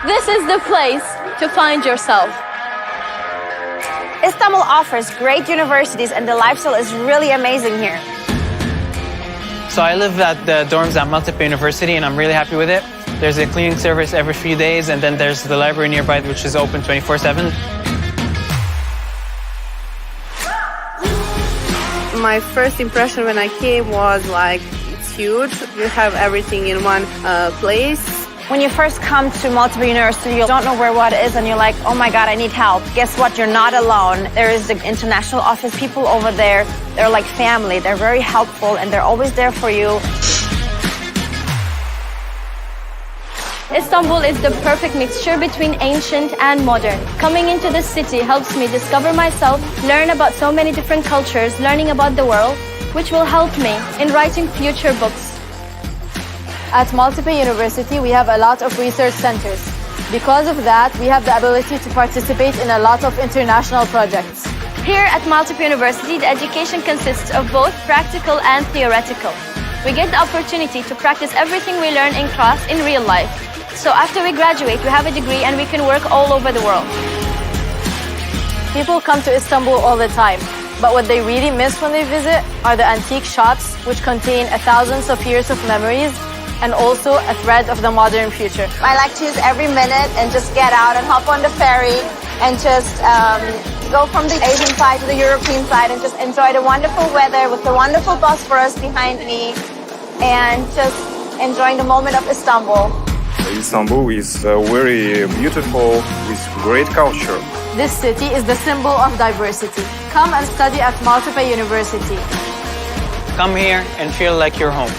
This is the place to find yourself. Istanbul offers great universities and the lifestyle is really amazing here. So I live at the dorms at Maltepe University and I'm really happy with it. There's a cleaning service every few days and then there's the library nearby which is open 24/7. My first impression when I came was like, it's huge. You have everything in one place. When you first come to Maltepe University, you don't know where what is and you're like, oh my God, I need help. Guess what? You're not alone. There is the international office people over there. They're like family. They're very helpful and they're always there for you. Istanbul is the perfect mixture between ancient and modern. Coming into this city helps me discover myself, learn about so many different cultures, learning about the world, which will help me in writing future books. At Maltepe University, we have a lot of research centers. Because of that, we have the ability to participate in a lot of international projects. Here at Maltepe University, the education consists of both practical and theoretical. We get the opportunity to practice everything we learn in class in real life. So after we graduate, we have a degree and we can work all over the world. People come to Istanbul all the time, but what they really miss when they visit are the antique shops, which contain thousands of years of memories and also a thread of the modern future. I like to use every minute and just get out and hop on the ferry and just go from the Asian side to the European side and just enjoy the wonderful weather with the wonderful Bosphorus behind me and just enjoying the moment of Istanbul. Istanbul is very beautiful with great culture. This city is the symbol of diversity. Come and study at Maltepe University. Come here and feel like you're home.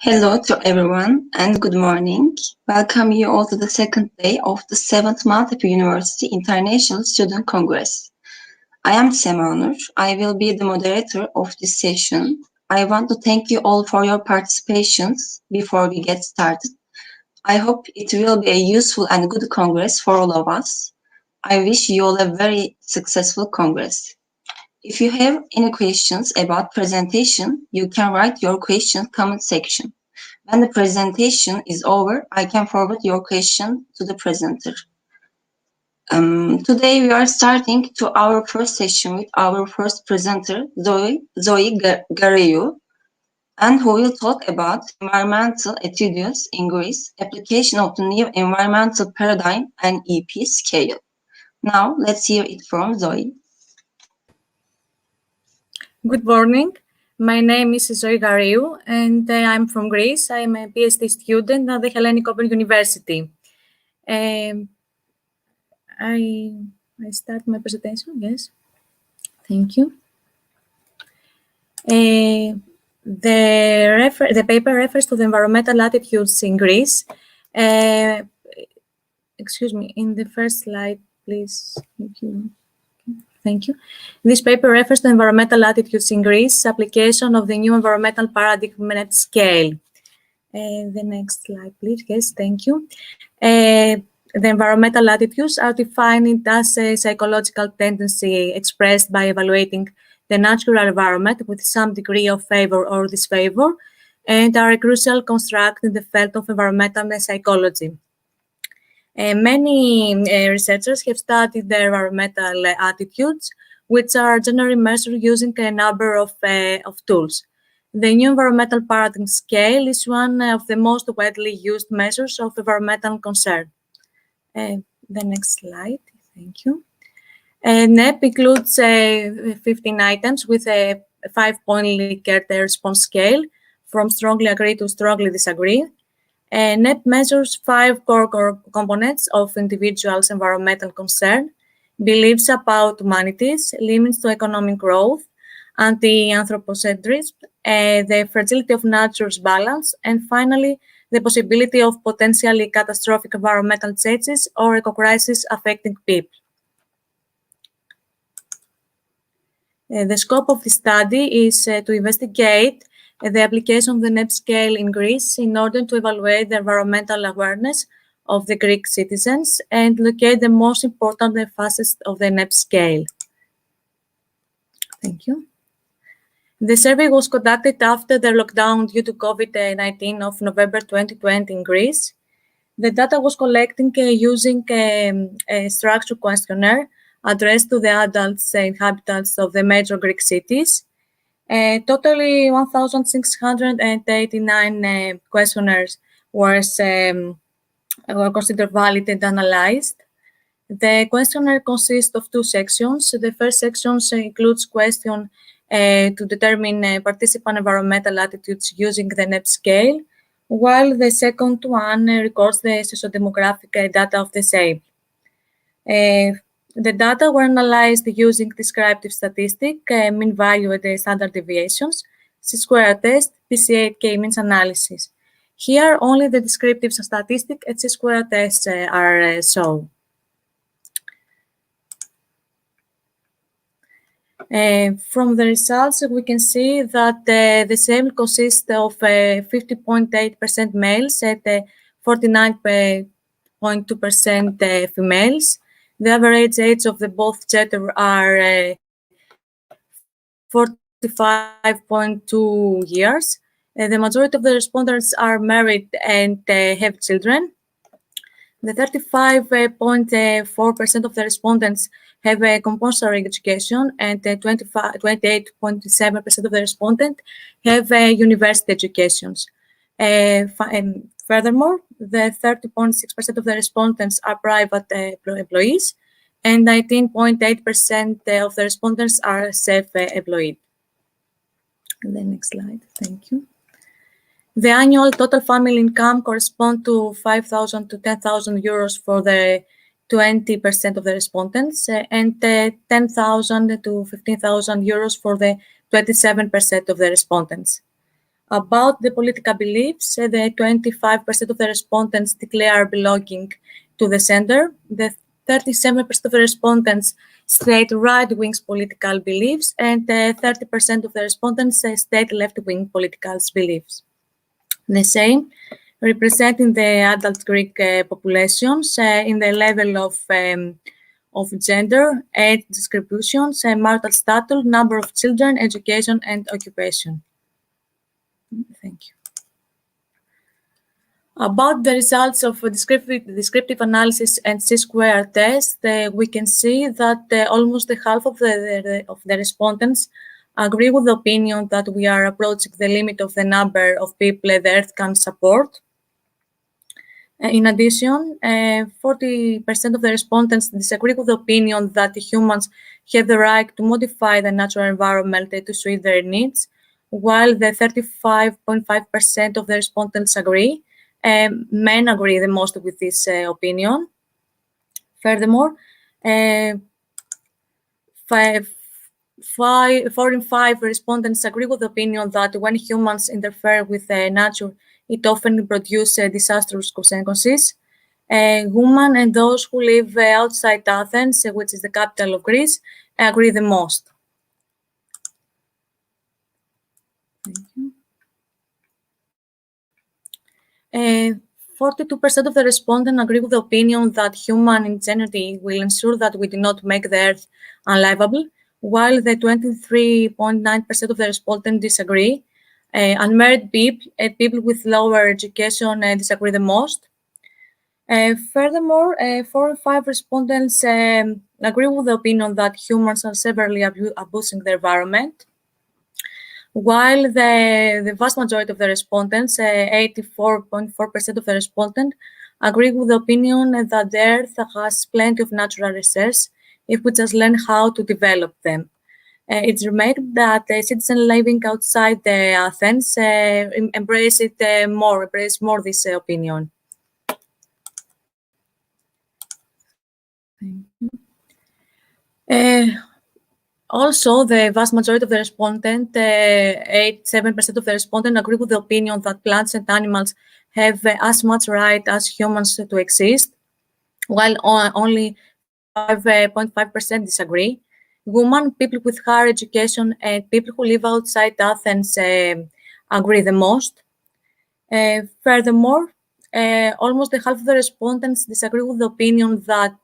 Hello to everyone and good morning. Welcome you all to the second day of the 7th Maltepe University International Student Congress. I am Semanur. I will be the moderator of this session. I want to thank you all for your participations before we get started. I hope it will be a useful and good congress for all of us. I wish you all a very successful congress. If you have any questions about presentation, you can write your question comment section. When the presentation is over, I can forward your question to the presenter. Today we are starting to our first session with our first presenter, Zoe Garayou, and who will talk about environmental etudes in Greece, application of the new environmental paradigm and EP scale. Now let's hear it from Zoe. Good morning. My name is Zoe Garayou and I'm from Greece. I'm a PhD student at the Hellenic Open University. I start my presentation, yes. Thank you. The paper refers to the environmental attitudes in Greece. Excuse me, in the first slide, please. Thank you. Thank you. This paper refers to environmental attitudes in Greece, application of the new environmental paradigm net scale. The next slide, please. Yes, thank you. The environmental attitudes are defined as a psychological tendency expressed by evaluating the natural environment with some degree of favor or disfavor, and are a crucial construct in the field of environmental psychology. Many researchers have studied the environmental attitudes, which are generally measured using a number of tools. The new environmental paradigm scale is one of the most widely used measures of environmental concern. The next slide, thank you. NEP includes 15 items with a 5-point Likert response scale from strongly agree to strongly disagree. NEP measures 5 core components of individuals' environmental concern: beliefs about humanities, limits to economic growth, anti-anthropocentrism, the fragility of nature's balance, and finally, the possibility of potentially catastrophic environmental changes or eco-crisis affecting people. The scope of the study is to investigate the application of the NEP scale in Greece in order to evaluate the environmental awareness of the Greek citizens and locate the most important facets of the NEP scale. Thank you. The survey was conducted after the lockdown due to COVID-19 of November 2020 in Greece. The data was collected using a structured questionnaire addressed to the adults inhabitants of the major Greek cities. Totally 1,689 questionnaires were considered valid and analyzed. The questionnaire consists of two sections. The first section includes questions to determine participant environmental attitudes using the NEP scale, while the second one records the sociodemographic data of the same. The data were analyzed using descriptive statistic, mean value and standard deviations, C-square test, PCA K-means analysis. Here, only the descriptive statistic and C-square tests are shown. From the results, we can see that the sample consists of 50.8% males and 49.2% females. The average age of the both gender are 45.2 years. The majority of the respondents are married and have children. The 35.4% of the respondents have a compulsory education, and 28.7% of the respondents have university educations. Furthermore, the 30.6% of the respondents are private employees, and 19.8% of the respondents are self-employed. The next slide, thank you. The annual total family income corresponds to 5,000 to 10,000 euros for the 20% of the respondents, and 10,000 to 15,000 euros for the 27% of the respondents. About the political beliefs, the 25% of the respondents declare belonging to the center. The 37% of the respondents state right-wing political beliefs, and 30% of the respondents state left-wing political beliefs. The same representing the adult Greek populations in the level of gender, age distributions, marital status, number of children, education, and occupation. Thank you. About the results of descriptive analysis and C-square test, we can see that almost half of the respondents agree with the opinion that we are approaching the limit of the number of people the Earth can support. In addition, 40% of the respondents disagree with the opinion that humans have the right to modify the natural environment to suit their needs, while the 35.5% of the respondents agree. Men agree the most with this opinion. Furthermore, 4 in 5 respondents agree with the opinion that when humans interfere with nature, it often produces disastrous consequences. Women and those who live outside Athens, which is the capital of Greece, agree the most. Thank you. 42% of the respondents agree with the opinion that human ingenuity will ensure that we do not make the Earth unlivable, while the 23.9% of the respondents disagree. Unmarried people and people with lower education disagree the most. Furthermore, 4 in 5 respondents agree with the opinion that humans are severely abusing the environment, while the vast majority of the respondents, 84.4% of the respondents, agree with the opinion that the Earth has plenty of natural resources if we just learn how to develop them. It's remarked that citizens living outside Athens embrace more this opinion. Also, the vast majority of the respondents, 87% of the respondents, agree with the opinion that plants and animals have as much right as humans to exist, while only 5.5% disagree. Women, people with higher education, and people who live outside Athens agree the most. Furthermore, almost half of the respondents disagree with the opinion that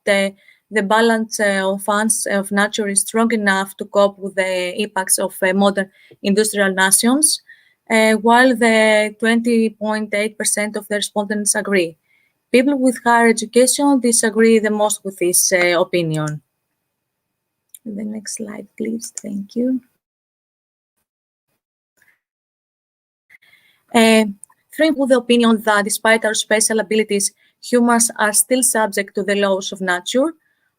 the balance of funds of nature is strong enough to cope with the impacts of modern industrial nations, while the 20.8% of the respondents agree. People with higher education disagree the most with this opinion. The next slide, please. Thank you. Three with the opinion that despite our special abilities, humans are still subject to the laws of nature.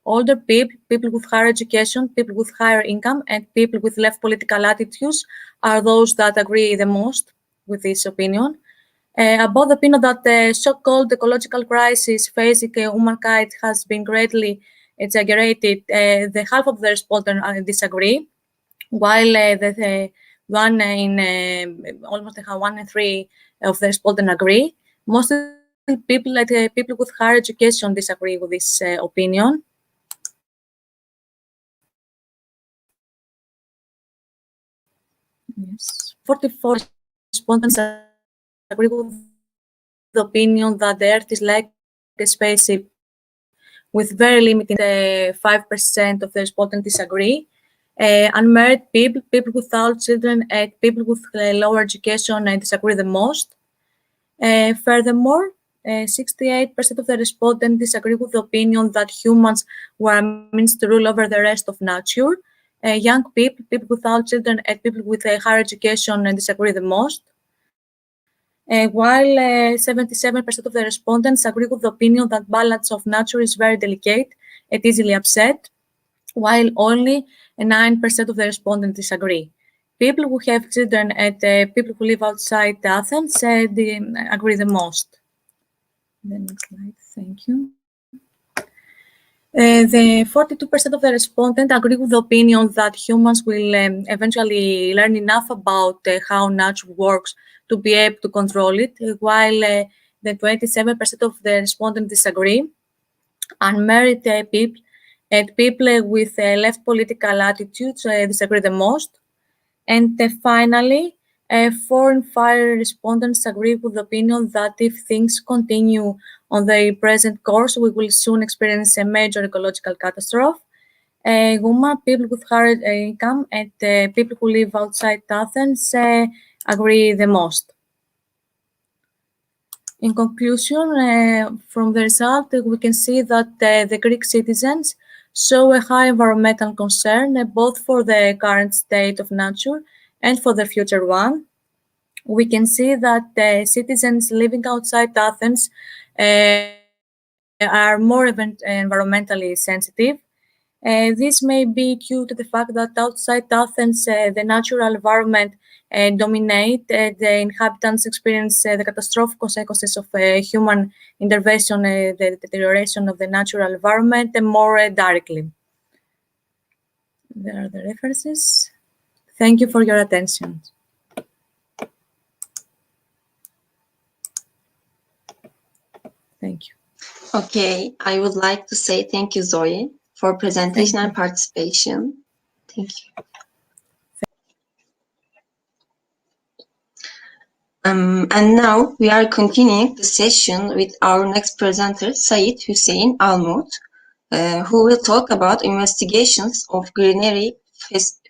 Older people, people with higher education, people with higher income, and people with left political attitudes are those that agree the most with this opinion. About the opinion that the so-called ecological crisis facing humankind has been greatly exaggerated, the half of the respondents disagree, while almost 1 in 3 of the respondents agree. Most people, people with higher education, disagree with this opinion. Yes. 44 respondents agree with the opinion that the Earth is like a spaceship, with very limited 5% of the respondents disagree. Unmarried people, people without children, and people with lower education disagree the most. Furthermore, 68% of the respondents disagree with the opinion that humans were a means to rule over the rest of nature. Young people, people without children, and people with higher education disagree the most. While 77% of the respondents agree with the opinion that balance of nature is very delicate and easily upset, while only 9% of the respondents disagree. People who have children and people who live outside Athens agree the most. The next slide, thank you. The 42% of the respondents agree with the opinion that humans will eventually learn enough about how nature works to be able to control it, while the 27% of the respondents disagree. Unmarried people and people with left political attitudes disagree the most. And finally, 4 in 5 respondents agree with the opinion that if things continue on their present course, we will soon experience a major ecological catastrophe. Women, people with higher income, and people who live outside Athens agree the most. In conclusion, from the result, we can see that the Greek citizens show a high environmental concern, both for the current state of nature and for the future one. We can see that citizens living outside Athens are more environmentally sensitive. This may be due to the fact that outside Athens, the natural environment dominate. The inhabitants experience the catastrophic consequences of human intervention, the deterioration of the natural environment more directly. There are the references. Thank you for your attention. Thank you. Okay, I would like to say thank you, Zoe, for presentation and participation. Thank you. And now we are continuing the session with our next presenter, Sayed Hüseyin Almut, who will talk about investigations of greenery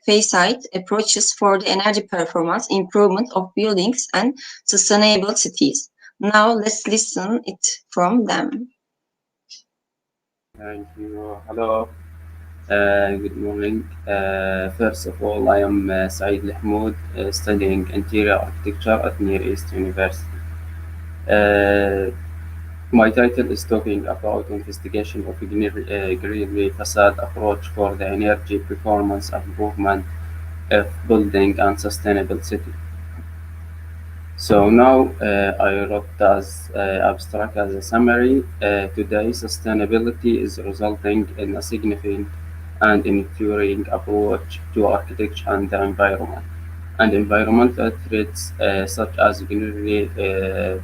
facade approaches for the energy performance improvement of buildings and sustainable cities. Now let's listen it from them. Thank you. Hello. Good morning. First of all, I am Saeed Lahmoud, studying interior architecture at Near East University. My title is talking about investigation of greenery facade approach for the energy performance improvement of building and sustainable city. So now I wrote as abstract as a summary. Today, sustainability is resulting in a significant and enduring approach to architecture and the environment, and environmental threats such as greenery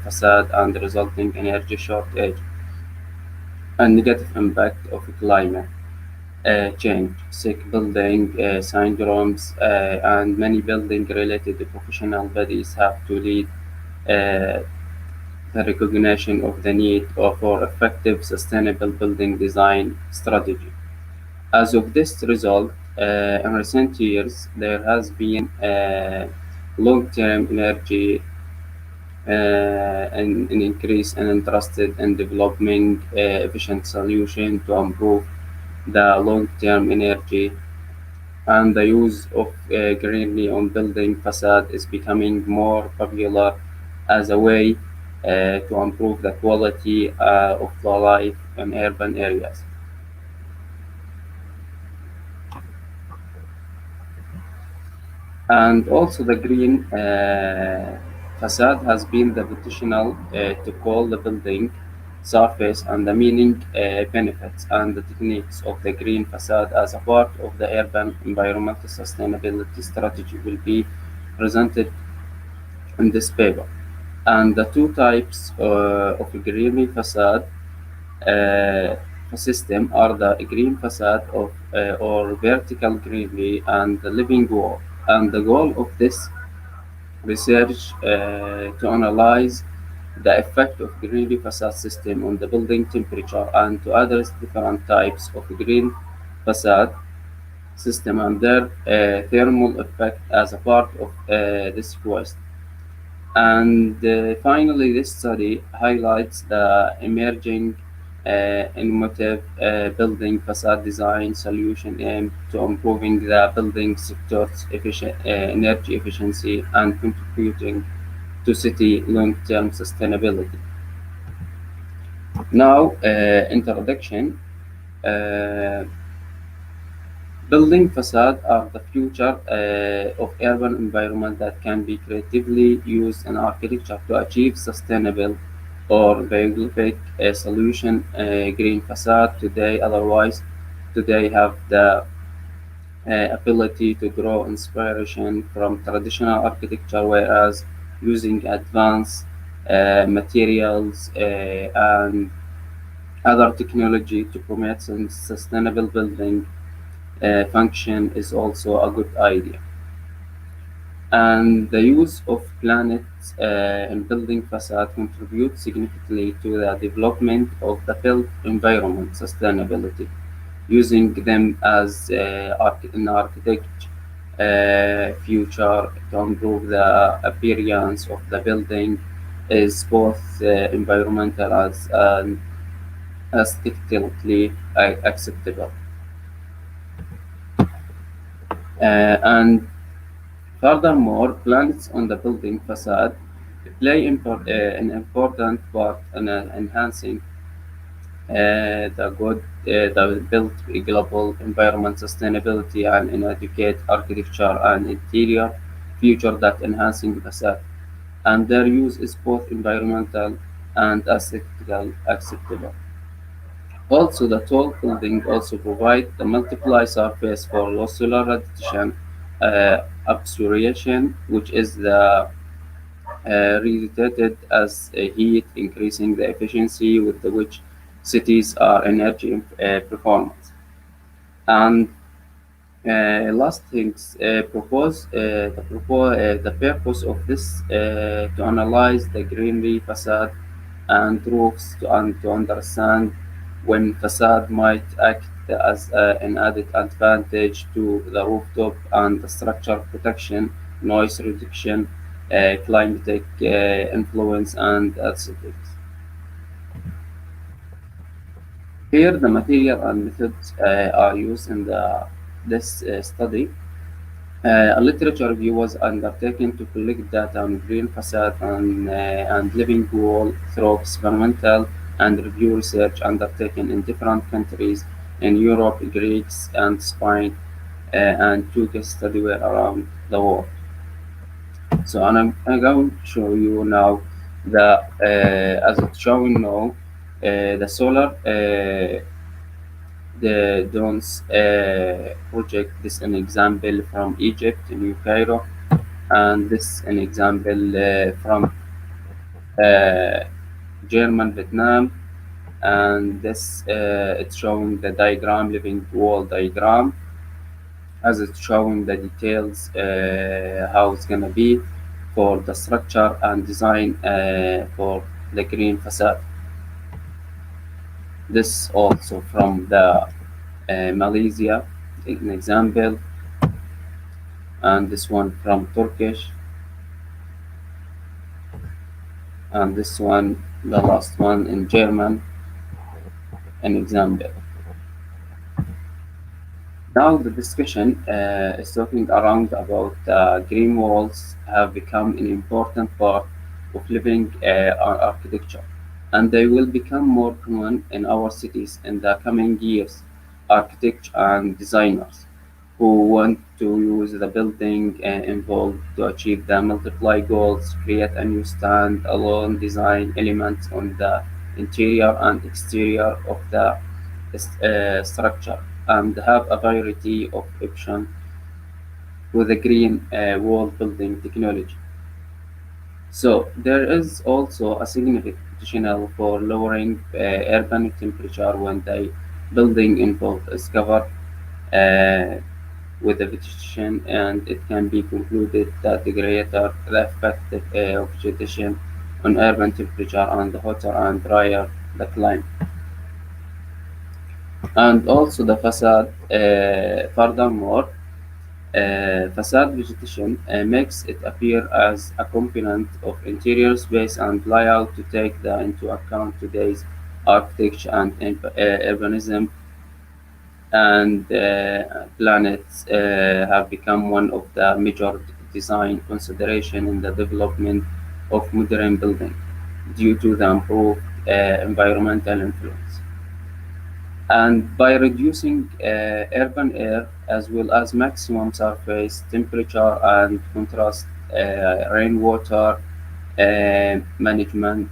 facade and resulting energy shortage and negative impact of climate change, sick building syndromes, and many building-related professional bodies have to lead a recognition of the need for effective sustainable building design strategy. As of this result, in recent years, there has been a long-term energy an increase in interest in developing efficient solution to improve the long-term energy, and the use of greenery on building facade is becoming more popular as a way to improve the quality of the life in urban areas. And also the green facade has been the traditional to call the building surface and the meaning benefits and the techniques of the green facade as a part of the urban environmental sustainability strategy will be presented in this paper. And the two types of green facade uh, system are the green facade of or vertical greenery and the living wall. And the goal of this research to analyze the effect of green facade system on the building temperature and to address different types of green facade system and their thermal effect as a part of this quest. And finally, this study highlights the emerging innovative building facade design solution aimed to improving the building sector's energy efficiency and contributing to city long-term sustainability. Now, introduction. Uh, Building facades are the future of urban environment that can be creatively used in architecture to achieve sustainable or bioglyphic solution. Green facade today have the ability to draw inspiration from traditional architecture, whereas using advanced materials and other technology to promote sustainable building function is also a good idea. And the use of planets in building facade contributes significantly to the development of the built environment sustainability. Using them as an architect future to improve the appearance of the building is both environmental as and aesthetically acceptable. And furthermore, plants on the building facade play an important part in enhancing the built global environment sustainability and in educate architecture and interior feature that enhancing facade, and their use is both environmental and aesthetical acceptable. Also, the tall building also provide the multiply surface for low solar radiation absorption, which is the radiated as a heat, increasing the efficiency with which cities are energy performance. And last things, the purpose of this to analyze the greenery facade and roofs and to understand when facade might act as an added advantage to the rooftop and the structure protection, noise reduction, climatic influence, and aesthetics. Here, the material and methods are used in this study. A literature review was undertaken to collect data on green facade and living wall through experimental and review research undertaken in different countries in Europe, Greece, and Spain, and two case studies were around the world. So I'm going to show you now as it's showing now, the solar the drones project. This is an example from Egypt, New Cairo, and this is an example from uh, German, Vietnam, and this it's showing the diagram, living wall diagram, as it's showing the details how it's gonna be for the structure and design for the green facade. This also from the Malaysia, an example, and this one from Turkish, and this one, the last one in German, an example. Now the discussion is talking around about green walls have become an important part of living architecture, and they will become more common in our cities in the coming years. Architects and designers who want to use the building involved to achieve the multiply goals, create a new stand-alone design elements on the interior and exterior of the structure, and have a variety of options with the green wall building technology. So there is also a significant potential for lowering urban temperature when the building involved is covered uh, with the vegetation, and it can be concluded that the greater the effect of vegetation on urban temperature and the hotter and drier the climate. And also the facade, furthermore, facade vegetation makes it appear as a component of interior space and layout to take into account today's architecture and urbanism, and planets have become one of the major design consideration in the development of modern building due to the improved environmental influence. And by reducing urban air as well as maximum surface temperature and contrast, rainwater management,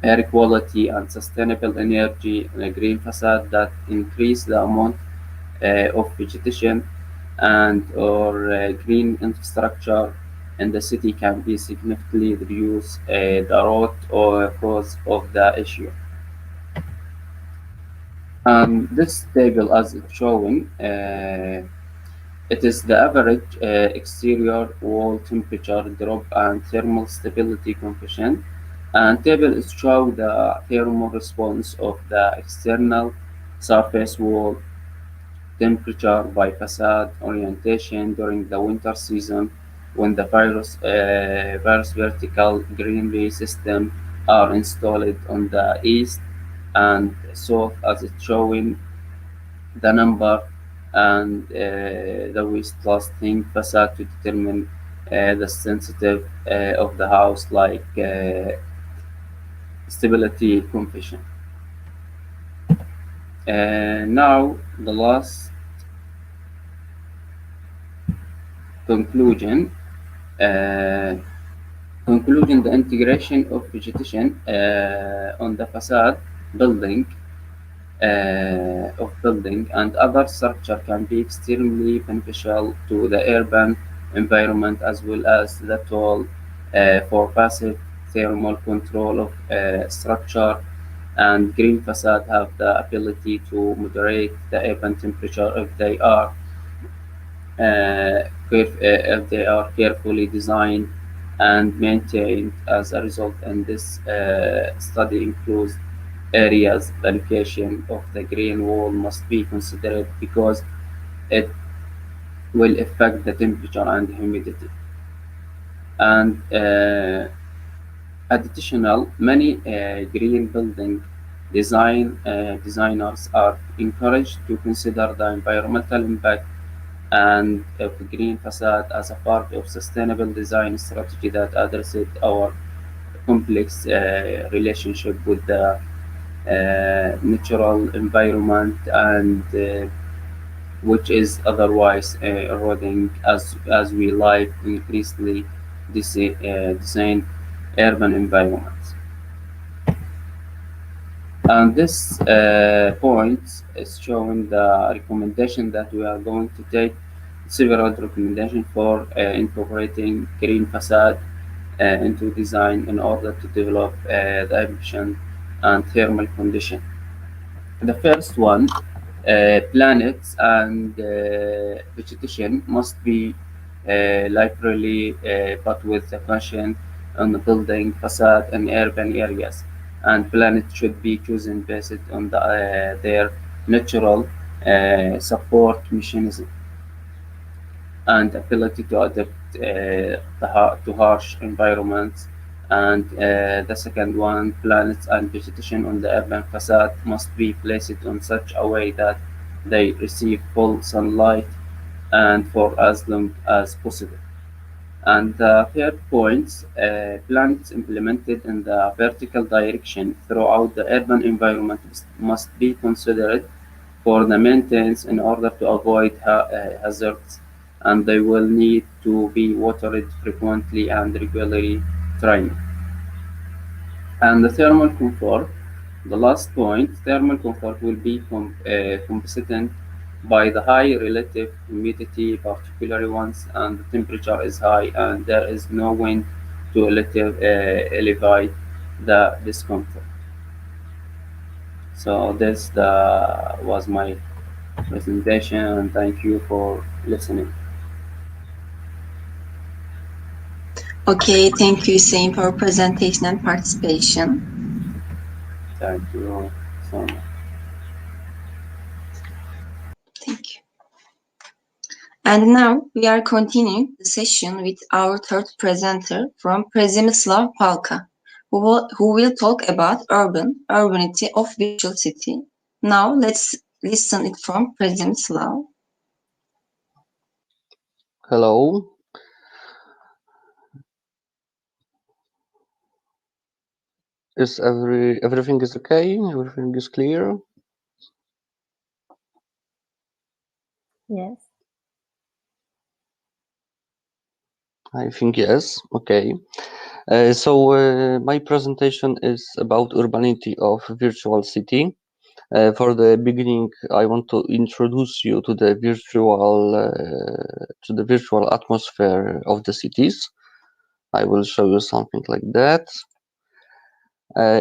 air quality, and sustainable energy in a green facade that increase the amount of vegetation and or green infrastructure in the city can be significantly reduce the root or cause of the issue. This table, as it's showing, it is the average exterior wall temperature drop and thermal stability coefficient. And table is show the thermal response of the external surface wall temperature by facade orientation during the winter season when the various vertical greenery system are installed on the east and south, as it's showing the number and the west lasting facade to determine the sensitive of the house like stability coefficient. Now the last conclusion. Concluding the integration of vegetation on the facade building of building and other structure can be extremely beneficial to the urban environment as well as the tool for passive thermal control of structure, and green facade have the ability to moderate the urban temperature if they are carefully designed and maintained. As a result, in this study includes areas the location of the green wall must be considered because it will affect the temperature and humidity. And additional, many green building designers are encouraged to consider the environmental impact and of the green facade as a part of sustainable design strategy that addresses our complex relationship with the natural environment and which is otherwise eroding as we live increasingly design urban environments. And this point is showing the recommendation that we are going to take several recommendations for incorporating green facade into design in order to develop the efficient and thermal condition. The first one, planets and vegetation must be liberally but with the caution on the building facade in urban areas, and planets should be chosen based on their natural support mechanism and ability to adapt to harsh environments. And the second one, planets and vegetation on the urban facade must be placed in such a way that they receive full sunlight and for as long as possible. And the third point, planets implemented in the vertical direction throughout the urban environment must be considered for the maintenance in order to avoid hazards, and they will need to be watered frequently and regularly trimmed. And the thermal comfort, the last point, thermal comfort will be compensated by the high relative humidity, particularly once and the temperature is high and there is no wind to elevate the discomfort. So this was my presentation, and thank you for listening. Okay, thank you, Hüseyin, for presentation and participation. Thank you so much. Thank you. And now we are continuing the session with our third presenter from Przemysław Palka, who will talk about urbanity of virtual city. Now let's listen it from Przemysław. Hello. Is everything is okay? Everything is clear? Yes. I think yes. Okay. My presentation is about urbanity of virtual city. For the beginning, I want to introduce you to the virtual atmosphere of the cities. I will show you something like that.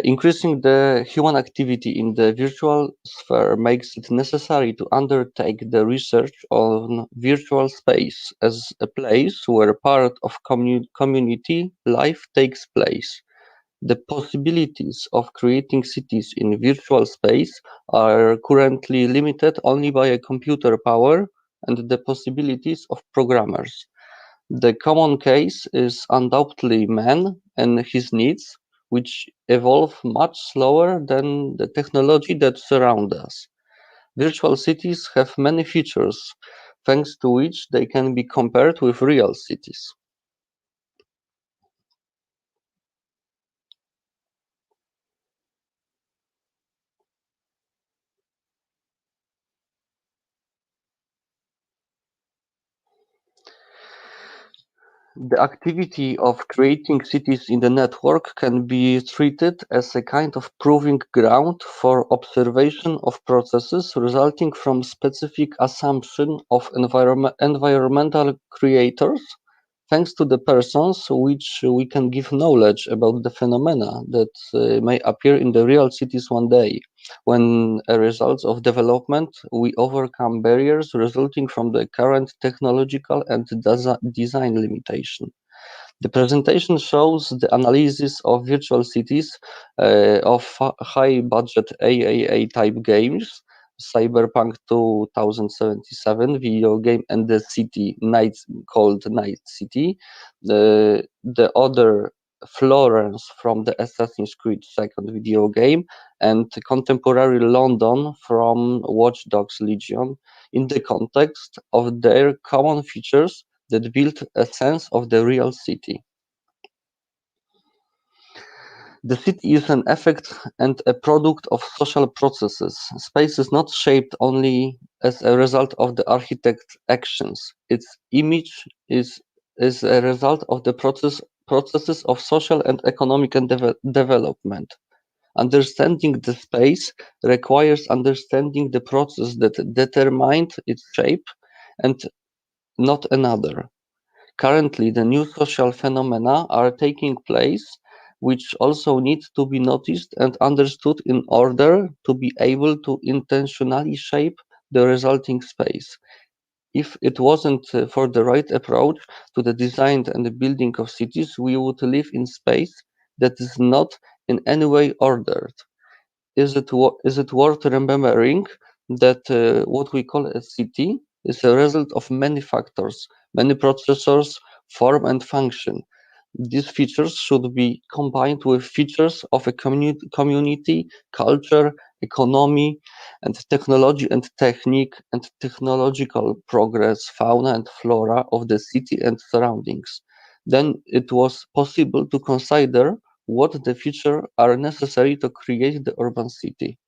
Increasing the human activity in the virtual sphere makes it necessary to undertake the research on virtual space as a place where part of community life takes place. The possibilities of creating cities in virtual space are currently limited only by a computer power and the possibilities of programmers. The common case is undoubtedly man and his needs, which evolve much slower than the technology that surrounds us. Virtual cities have many features, thanks to which they can be compared with real cities. The activity of creating cities in the network can be treated as a kind of proving ground for observation of processes resulting from specific assumption of environmental creators, thanks to the persons which we can give knowledge about the phenomena that may appear in the real cities one day, when as a result of development we overcome barriers resulting from the current technological and design limitation. The presentation shows the analysis of virtual cities of high-budget AAA type games, Cyberpunk 2077 video game, and the city called Night City. The other Florence from the Assassin's Creed 2nd video game, and contemporary London from Watch Dogs Legion, in the context of their common features that build a sense of the real city. The city is an effect and a product of social processes. Space is not shaped only as a result of the architect's actions. Its image is a result of the processes of social and economic development. Understanding the space requires understanding the process that determined its shape and not another. Currently, the new social phenomena are taking place, which also need to be noticed and understood in order to be able to intentionally shape the resulting space. If it wasn't for the right approach to the design and the building of cities, we would live in space that is not in any way ordered. Is it worth remembering that what we call a city is a result of many factors, many processors, form and function. These features should be combined with features of a community, culture, economy, and technology and technique and technological progress, fauna and flora of the city and surroundings. Then it was possible to consider what the features are necessary to create the urban city.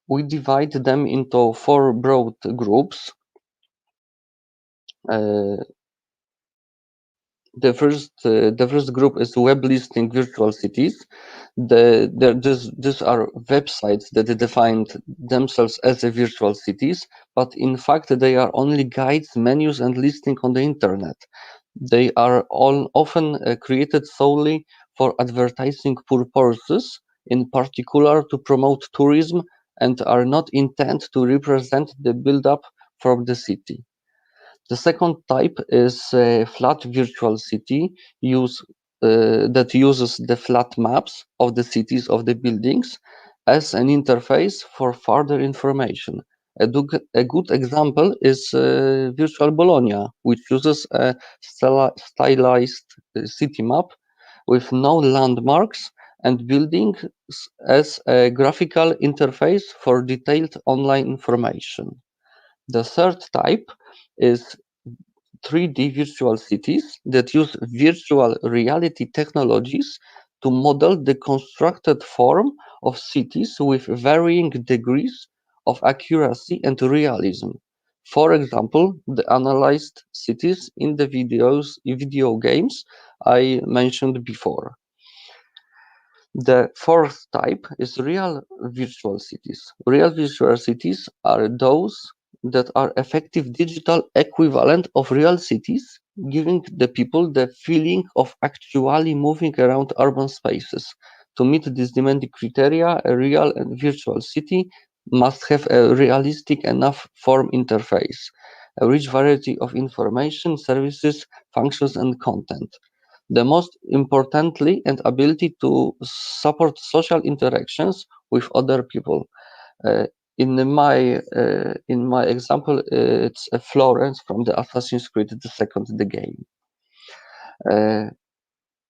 We divide them into 4 broad groups. The first group is web listing virtual cities. These are websites that defined themselves as a virtual cities, but in fact they are only guides, menus, and listing on the internet. They are all often created solely for advertising purposes, in particular to promote tourism, and are not intended to represent the build-up from the city. The second type is a flat virtual city that uses the flat maps of the cities of the buildings as an interface for further information. A good example is Virtual Bologna, which uses a stylized city map with no landmarks and buildings as a graphical interface for detailed online information. The third type is 3D virtual cities that use virtual reality technologies to model the constructed form of cities with varying degrees of accuracy and realism. For example, the analyzed cities in the video games I mentioned before. The fourth type is real virtual cities. Real virtual cities are those that are effective digital equivalent of real cities, giving the people the feeling of actually moving around urban spaces. To meet these demanding criteria, a real and virtual city must have a realistic enough form interface, a rich variety of information, services, functions, and content. The most importantly, and ability to support social interactions with other people. Uh, in my example, it's Florence from the Assassin's Creed the game.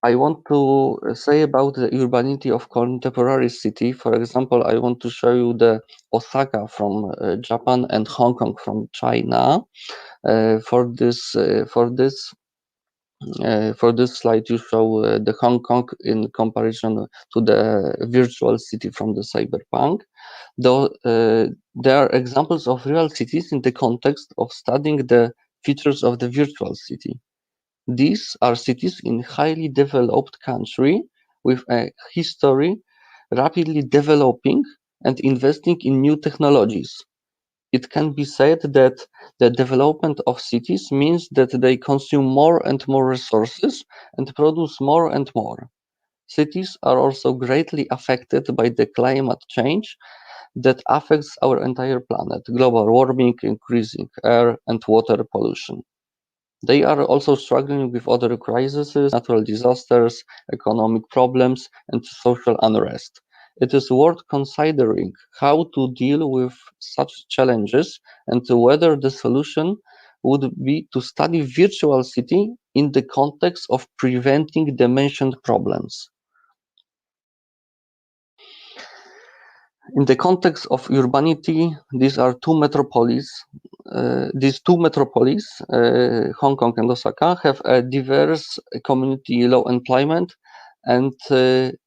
I want to say about the urbanity of contemporary city. For example, I want to show you the Osaka from Japan and Hong Kong from China. For this slide, you show the Hong Kong in comparison to the virtual city from the cyberpunk. Though there are examples of real cities in the context of studying the features of the virtual city. These are cities in highly developed country with a history rapidly developing and investing in new technologies. It can be said that the development of cities means that they consume more and more resources and produce more and more. Cities are also greatly affected by the climate change that affects our entire planet, global warming, increasing air and water pollution. They are also struggling with other crises, natural disasters, economic problems, and social unrest. It is worth considering how to deal with such challenges and whether the solution would be to study virtual city in the context of preventing the mentioned problems. In the context of urbanity, these two metropoles, Hong Kong and Osaka, have a diverse community, low employment, and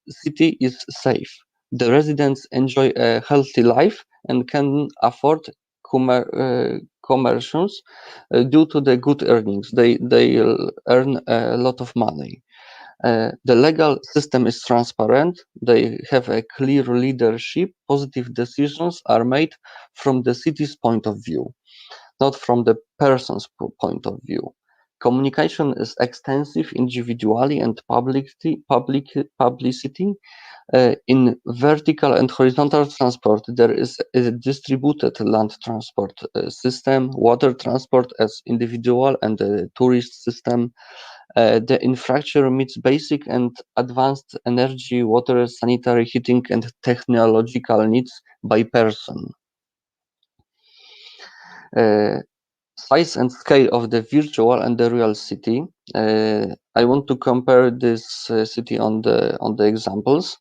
city is safe. The residents enjoy a healthy life and can afford commercials due to the good earnings. They earn a lot of money. The legal system is transparent. They have a clear leadership. Positive decisions are made from the city's point of view, not from the person's point of view. Communication is extensive individually and publicity. In vertical and horizontal transport, there is a distributed land transport system, water transport as individual and a tourist system. The infrastructure meets basic and advanced energy, water, sanitary, heating, and technological needs by person. Size and scale of the virtual and the real city. I want to compare this city on the examples.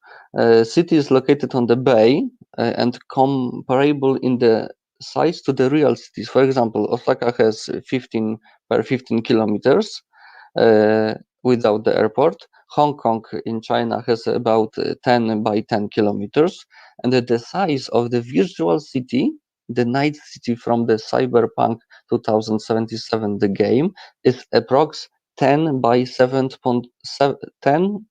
City is located on the bay and comparable in the size to the real cities. For example, Osaka has 15 per 15 kilometers without the airport. Hong Kong in China has about 10 by 10 kilometers, and the size of the virtual city, the night city from the Cyberpunk 2077, the game, is approx 10 by 7.10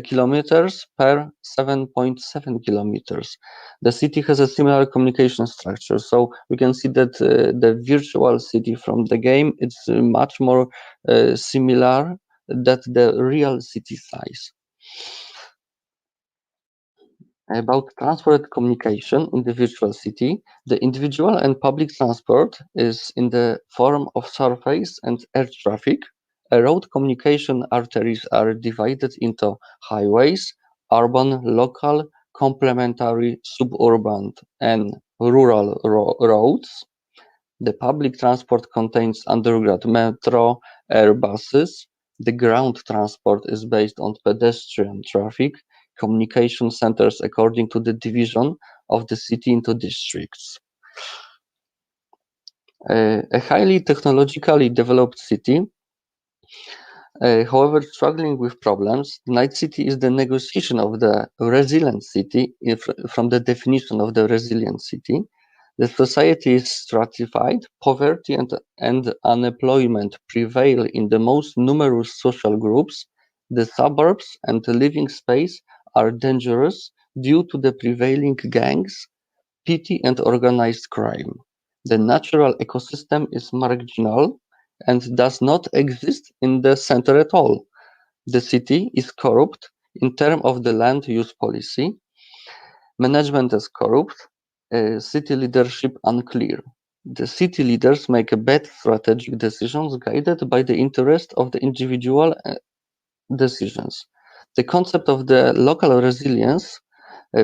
kilometers per 7.7 kilometers. The city has a similar communication structure, so we can see that the virtual city from the game is much more similar than the real city size. About transport communication in the virtual city, the individual and public transport is in the form of surface and air traffic. Road communication arteries are divided into highways, urban, local, complementary, suburban, and rural roads. The public transport contains underground metro, air buses. The ground transport is based on pedestrian traffic, communication centers according to the division of the city into districts. A highly technologically developed city, however, struggling with problems. Night city is the negotiation of the resilient city from the definition of the resilient city. The society is stratified, poverty and unemployment prevail in the most numerous social groups. The suburbs and the living space are dangerous due to the prevailing gangs, petty and organized crime. The natural ecosystem is marginal and does not exist in the center at all. The city is corrupt in terms of the land use policy. Management is corrupt, city leadership unclear. The city leaders make bad strategic decisions guided by the interest of the individual decisions. The concept of the local resilience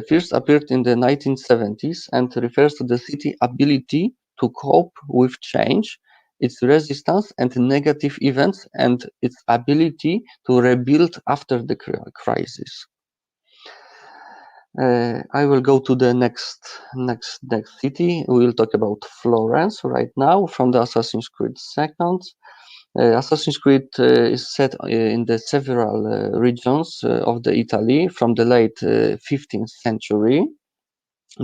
first appeared in the 1970s and refers to the city's ability to cope with change, its resistance and negative events, and its ability to rebuild after the crisis. I will go to the next city. We will talk about Florence right now from the Assassin's Creed 2nd. Assassin's Creed is set in the several regions of the Italy from the late 15th century.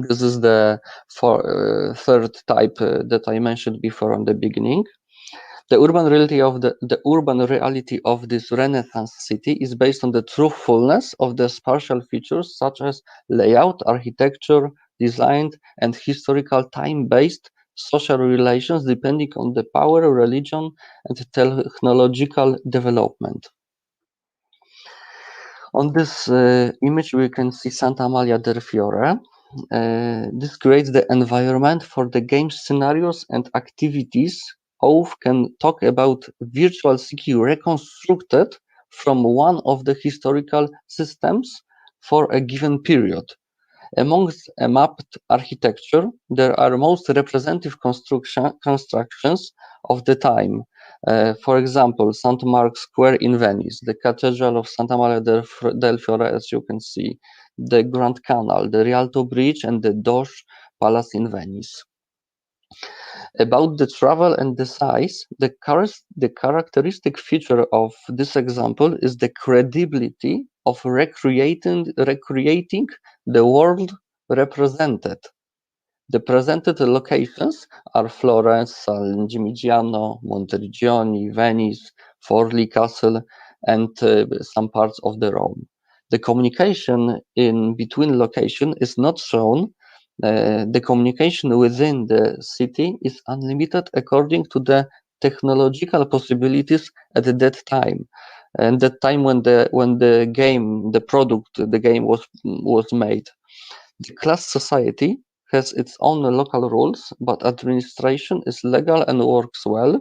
This is the third type that I mentioned before on the beginning. The urban reality of this Renaissance city is based on the truthfulness of the spatial features such as layout, architecture, design, and historical time-based social relations depending on the power, religion, and technological development. On this image, we can see Santa Maria del Fiore. This creates the environment for the game scenarios and activities. Oath can talk about virtual city reconstructed from one of the historical systems for a given period. Amongst a mapped architecture, there are most representative constructions of the time. For example, St. Mark's Square in Venice, the Cathedral of Santa Maria del Fiore, as you can see, the Grand Canal, the Rialto Bridge, and the Doge Palace in Venice. About the travel and the size, the characteristic feature of this example is the credibility of recreating the world represented. The presented locations are Florence, San Gimignano, Monteriggioni, Venice, Forlì Castle, and some parts of the Rome. The communication in between location is not shown. The communication within the city is unlimited according to the technological possibilities at that time, and that time when the game was made. The class society has its own local rules, but administration is legal and works well.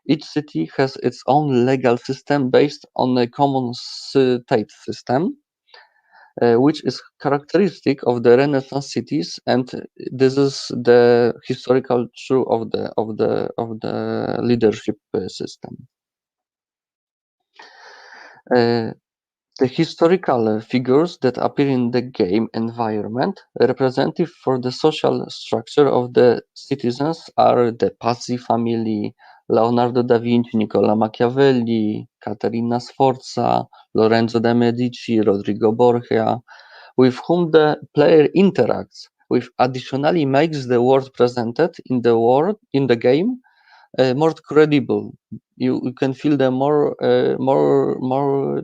Each city has its own legal system based on a common state system, which is characteristic of the Renaissance cities, and this is the historical true of the leadership system. The historical figures that appear in the game environment, representative for the social structure of the citizens, are the Pazzi family, Leonardo da Vinci, Niccolo Machiavelli, Caterina Sforza, Lorenzo de' Medici, Rodrigo Borgia, with whom the player interacts, which additionally makes the world presented in the game more credible. You can feel the more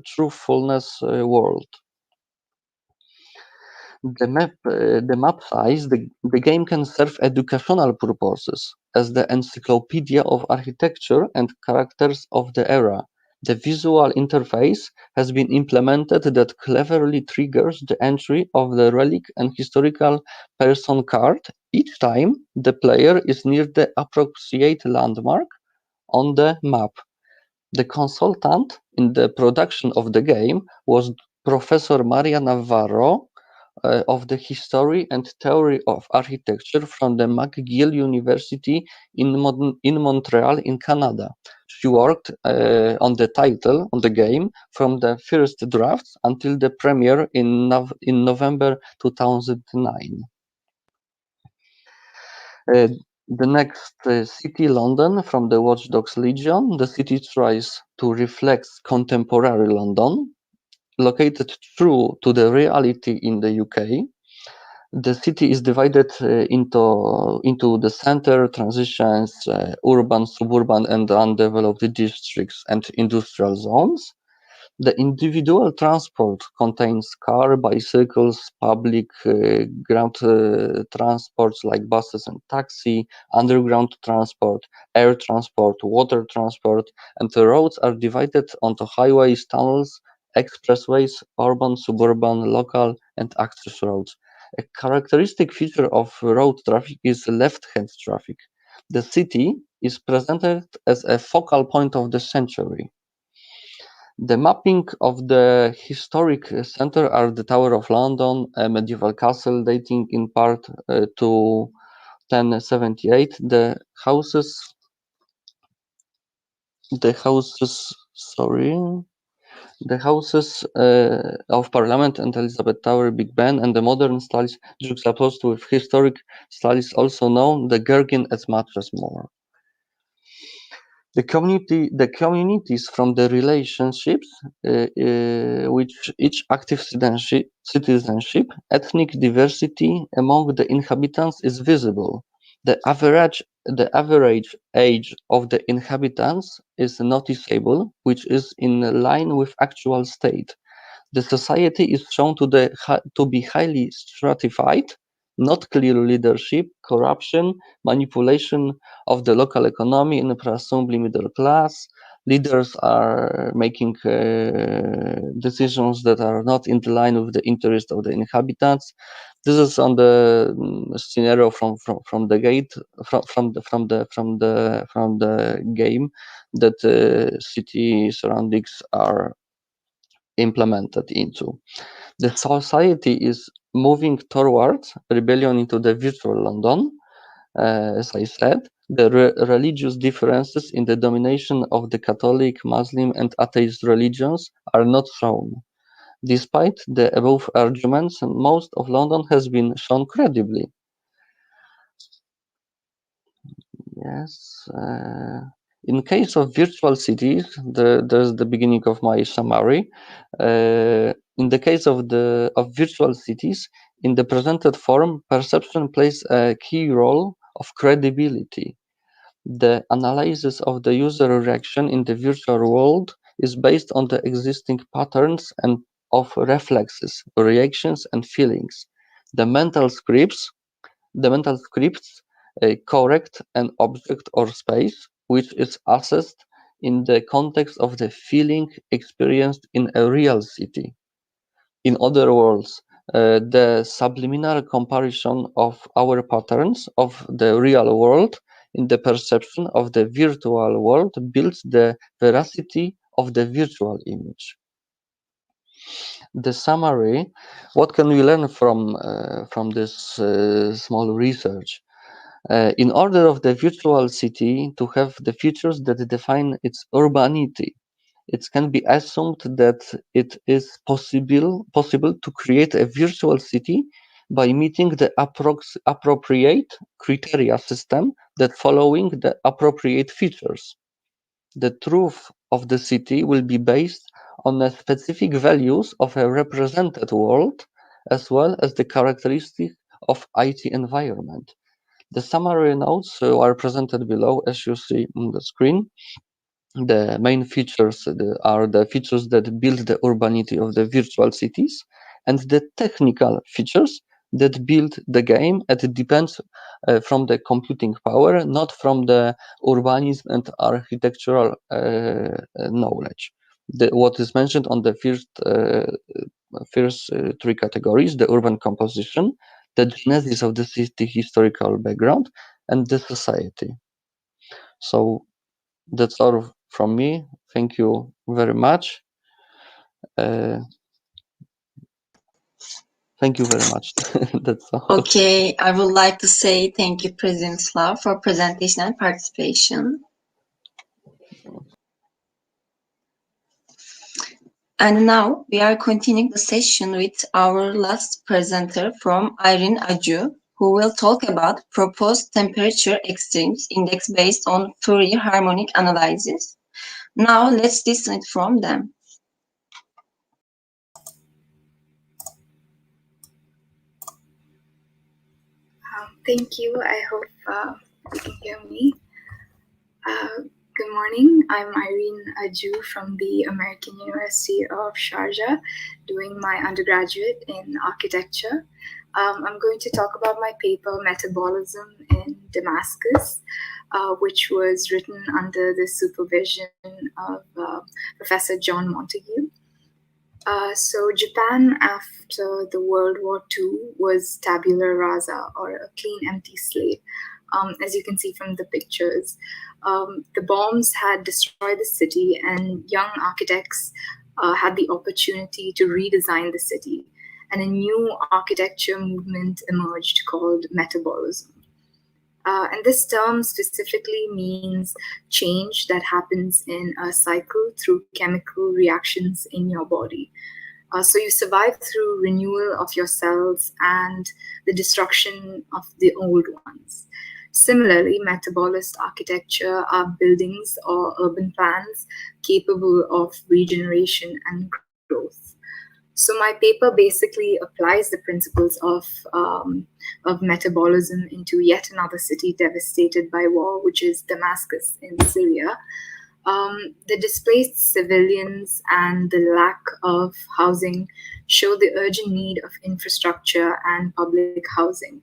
truthfulness world. The map size, the game can serve educational purposes as the encyclopedia of architecture and characters of the era. The visual interface has been implemented that cleverly triggers the entry of the relic and historical person card each time the player is near the appropriate landmark on the map. The consultant in the production of the game was Professor Maria Navarro of the History and Theory of Architecture from the McGill University in Montreal in Canada. She worked on the game from the first drafts until the premiere in November 2009. The next city, London, from the Watch Dogs Legion. The city tries to reflect contemporary London, located true to the reality in the UK. The city is divided into the center, transitions, urban, suburban, and undeveloped districts and industrial zones. The individual transport contains car, bicycles, public ground transports like buses and taxi, underground transport, air transport, water transport, and the roads are divided onto highways, tunnels, expressways, urban, suburban, local, and access roads. A characteristic feature of road traffic is left-hand traffic. The city is presented as a focal point of the century. The mapping of the historic center are the Tower of London, a medieval castle dating in part to 1078. The houses, of Parliament and Elizabeth Tower, Big Ben, and the modern styles juxtaposed with historic styles, also known the Gherkin, as much as more. The communities from the relationships which each active citizenship, ethnic diversity among the inhabitants is visible. The average age of the inhabitants is noticeable, which is in line with actual state. The society is shown to be highly stratified, not clear leadership, corruption, manipulation of the local economy, and presumably middle class. Leaders are making decisions that are not in line with the interest of the inhabitants. This is on the scenario from the game that city surroundings are implemented into. The society is moving towards rebellion into the virtual London. As I said, the religious differences in the domination of the Catholic, Muslim, and atheist religions are not shown. Despite the above arguments, most of London has been shown credibly. Yes. In case of virtual cities, there's the beginning of my summary. In the case of virtual cities, in the presented form, perception plays a key role of credibility. The analysis of the user reaction in the virtual world is based on the existing patterns and of reflexes, reactions, and feelings. The mental scripts correct an object or space which is assessed in the context of the feeling experienced in a real city. In other words, the subliminal comparison of our patterns of the real world in the perception of the virtual world builds the veracity of the virtual image. The summary, what can we learn from this small research? In order of the virtual city to have the features that define its urbanity, it can be assumed that it is possible to create a virtual city by meeting the appropriate criteria system that following the appropriate features. The truth of the city will be based on the specific values of a represented world as well as the characteristics of IT environment. The summary notes are presented below as you see on the screen. The main features are the features that build the urbanity of the virtual cities and the technical features that build the game. It depends from the computing power, not from the urbanism and architectural knowledge. What is mentioned on the first three categories, the urban composition, the genesis of the city historical background, and the society. So that's all from me. Thank you very much. Thank you very much. That's all. Okay, I would like to say thank you, President Slav, for presentation and participation. And now we are continuing the session with our last presenter from Irene Aju, who will talk about proposed temperature extremes index based on Fourier harmonic analysis. Now let's listen it from them. Thank you. I hope you can hear me. Good morning. I'm Irene Aju from the American University of Sharjah, doing my undergraduate in architecture. I'm going to talk about my paper, Metabolism in Damascus, which was written under the supervision of Professor John Montague. So Japan after the World War II was tabula rasa, or a clean, empty slate. As you can see from the pictures, the bombs had destroyed the city, and young architects had the opportunity to redesign the city. And a new architecture movement emerged called Metabolism. And this term specifically means change that happens in a cycle through chemical reactions in your body. So you survive through renewal of your cells and the destruction of the old ones. Similarly, metabolist architecture are buildings or urban plans capable of regeneration and growth. So my paper basically applies the principles of metabolism into yet another city devastated by war, which is Damascus in Syria. The displaced civilians and the lack of housing show the urgent need of infrastructure and public housing.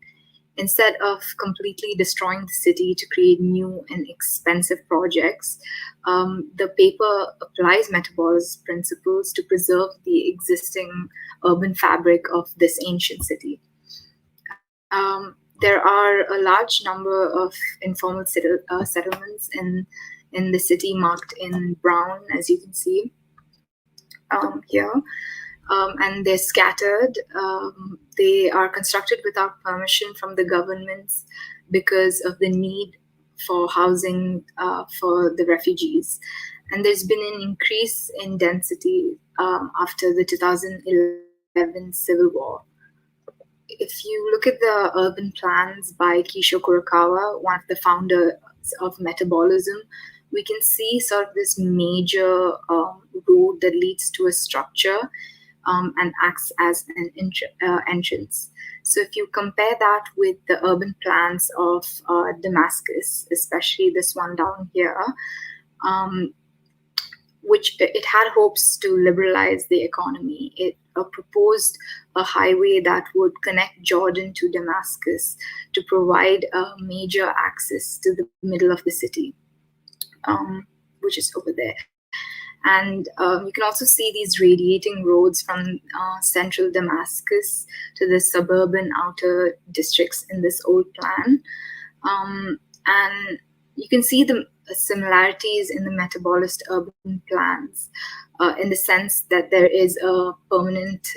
Instead of completely destroying the city to create new and expensive projects, the paper applies metabolism principles to preserve the existing urban fabric of this ancient city. There are a large number of informal settlements in the city, marked in brown, as you can see here. And they're scattered. They are constructed without permission from the governments because of the need for housing for the refugees. And there's been an increase in density after the 2011 civil war. If you look at the urban plans by Kisho Kurokawa, one of the founders of Metabolism, we can see sort of this major road that leads to a structure and acts as an entrance. So if you compare that with the urban plans of Damascus, especially this one down here, which it had hopes to liberalize the economy. It proposed a highway that would connect Jordan to Damascus to provide major access to the middle of the city. which is over there. And you can also see these radiating roads from central Damascus to the suburban outer districts in this old plan. And you can see the similarities in the metabolist urban plans in the sense that there is a permanent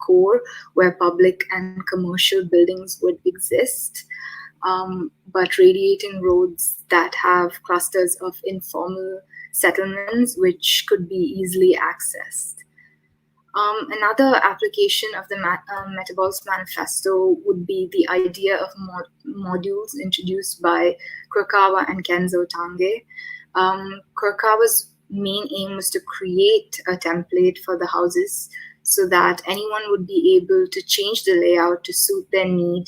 core where public and commercial buildings would exist, but radiating roads that have clusters of informal settlements which could be easily accessed. Another application of the Metabolism Manifesto would be the idea of modules introduced by Kurokawa and Kenzo Tange. Kurokawa's main aim was to create a template for the houses so that anyone would be able to change the layout to suit their need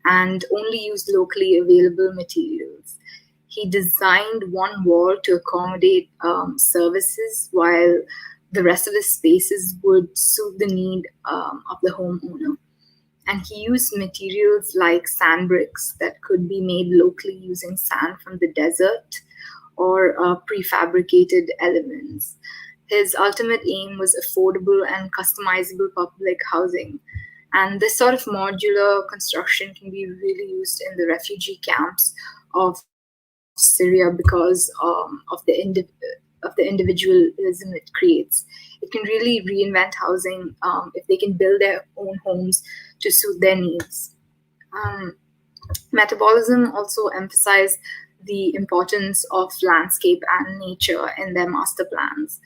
and only use locally available materials. He designed one wall to accommodate services while the rest of the spaces would suit the need of the homeowner. And he used materials like sand bricks that could be made locally using sand from the desert or prefabricated elements. His ultimate aim was affordable and customizable public housing. And this sort of modular construction can be really used in the refugee camps of Syria because of the individualism it creates. It can really reinvent housing if they can build their own homes to suit their needs. Metabolism also emphasized the importance of landscape and nature in their master plans.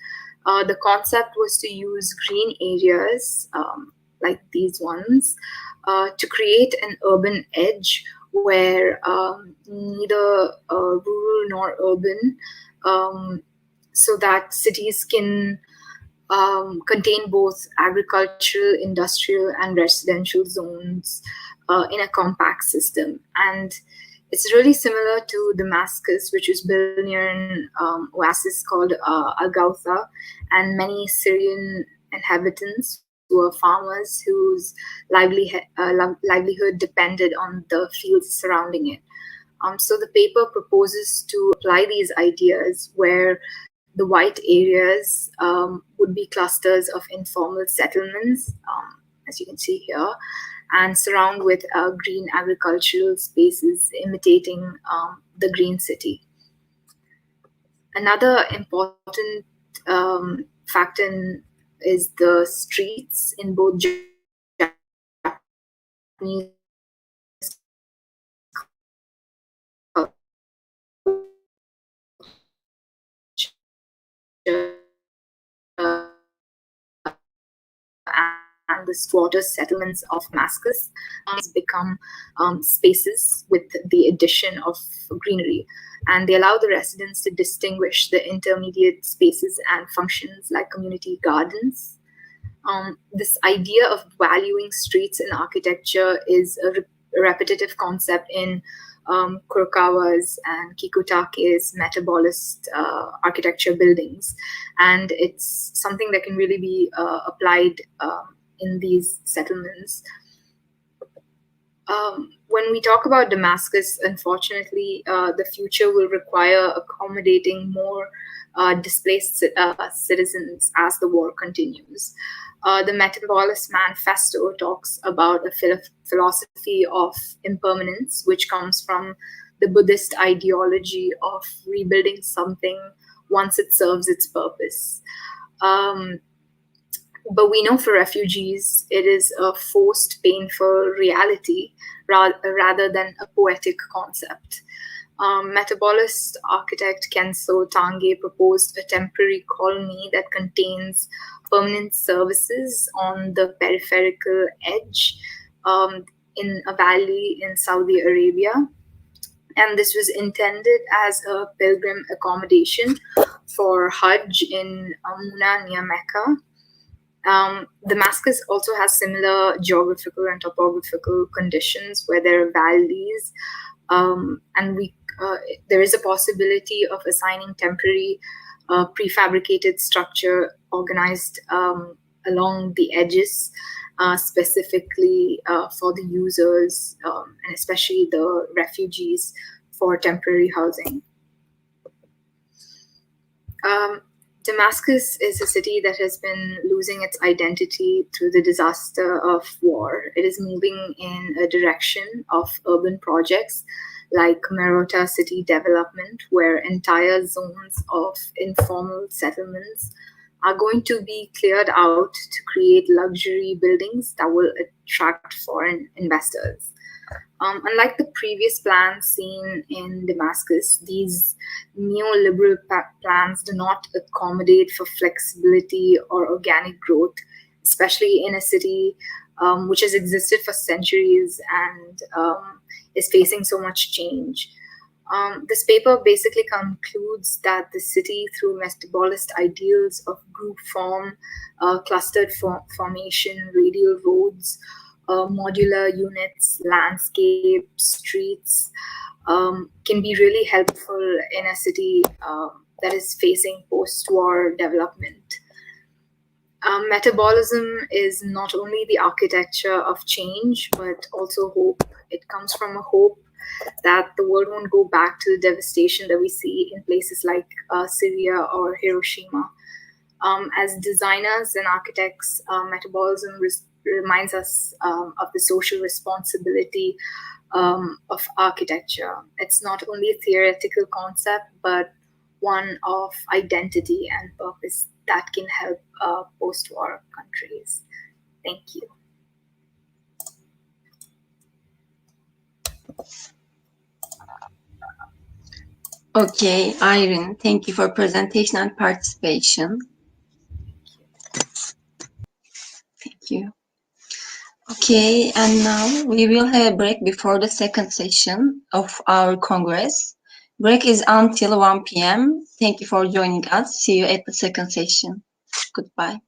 The concept was to use green areas like these ones to create an urban edge where neither rural nor urban, so that cities can contain both agricultural, industrial, and residential zones in a compact system. And it's really similar to Damascus, which was built near an oasis called Al-Ghawtha, and many Syrian inhabitants who were farmers whose livelihood depended on the fields surrounding it. So the paper proposes to apply these ideas where the white areas would be clusters of informal settlements, as you can see here, and surround with green agricultural spaces imitating the green city. Another important factor is the streets in both Japanese and the squatter settlements of Damascus become spaces with the addition of greenery, and they allow the residents to distinguish the intermediate spaces and functions like community gardens. This idea of valuing streets in architecture is a repetitive concept in Kurokawa's and Kikutake's metabolist architecture buildings, and it's something that can really be applied in these settlements. When we talk about Damascus, unfortunately, the future will require accommodating more displaced citizens as the war continues. The Metabolism Manifesto talks about a philosophy of impermanence, which comes from the Buddhist ideology of rebuilding something once it serves its purpose. But we know for refugees, it is a forced, painful reality rather than a poetic concept. Metabolist architect Kenzo Tange proposed a temporary colony that contains permanent services on the peripheral edge in a valley in Saudi Arabia. And this was intended as a pilgrim accommodation for Hajj in Muna near Mecca. Damascus also has similar geographical and topographical conditions where there are valleys, and there is a possibility of assigning temporary prefabricated structure organized along the edges, specifically for the users and especially the refugees for temporary housing. Damascus is a city that has been losing its identity through the disaster of war. It is moving in a direction of urban projects like Merota city development, where entire zones of informal settlements are going to be cleared out to create luxury buildings that will attract foreign investors. Unlike the previous plans seen in Damascus, these neoliberal plans do not accommodate for flexibility or organic growth, especially in a city which has existed for centuries and is facing so much change. This paper basically concludes that the city, through metabolist ideals of group form, clustered formation, radial roads, modular units, landscape, streets, can be really helpful in a city that is facing post-war development. Metabolism is not only the architecture of change, but also hope. It comes from a hope that the world won't go back to the devastation that we see in places like Syria or Hiroshima. As designers and architects, metabolism reminds us of the social responsibility of architecture. It's not only a theoretical concept, but one of identity and purpose that can help post-war countries. Thank you. Okay, Irene, thank you for presentation and participation. Thank you. Okay, and now we will have a break before the second session of our Congress. Break is until 1 p.m. Thank you for joining us. See you at the second session. Goodbye.